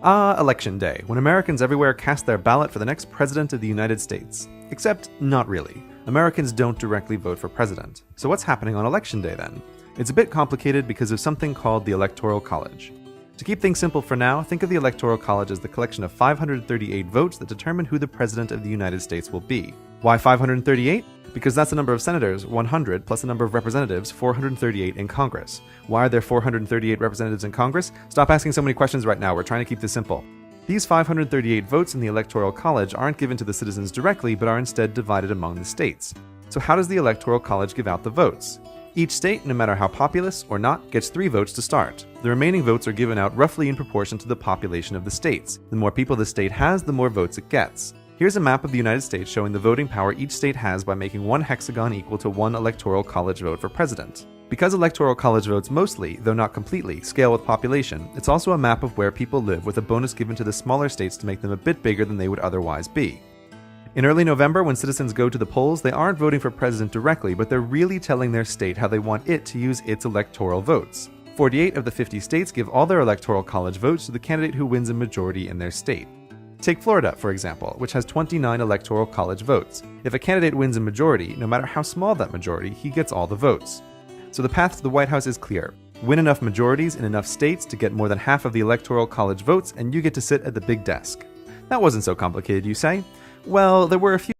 Election day, when Americans everywhere cast their ballot for the next president of the United States. Except, not really. Americans don't directly vote for president. So what's happening on election day then? It's a bit complicated because of something called the Electoral College. To keep things simple for now, think of the Electoral College as the collection of 538 votes that determine who the president of the United States will be. Why 538? Because that's the number of senators, 100, plus the number of representatives, 438 in Congress. Why are there 438 representatives in Congress? Stop asking so many questions right now, we're trying to keep this simple. These 538 votes in the Electoral College aren't given to the citizens directly, but are instead divided among the states. So how does the Electoral College give out the votes? Each state, no matter how populous or not, gets 3 votes to start. The remaining votes are given out roughly in proportion to the population of the states. The more people the state has, the more votes it gets. Here's a map of the United States showing the voting power each state has by making one hexagon equal to one Electoral College vote for president. Because Electoral College votes mostly, though not completely, scale with population, it's also a map of where people live with a bonus given to the smaller states to make them a bit bigger than they would otherwise be. In early November, when citizens go to the polls, they aren't voting for president directly, but they're really telling their state how they want it to use its electoral votes. 48 of the 50 states give all their Electoral College votes to the candidate who wins a majority in their state. Take Florida, for example, which has 29 Electoral College votes. If a candidate wins a majority, no matter how small that majority, he gets all the votes. So the path to the White House is clear. Win enough majorities in enough states to get more than half of the Electoral College votes, and you get to sit at the big desk. That wasn't so complicated, you say? Well, there were a few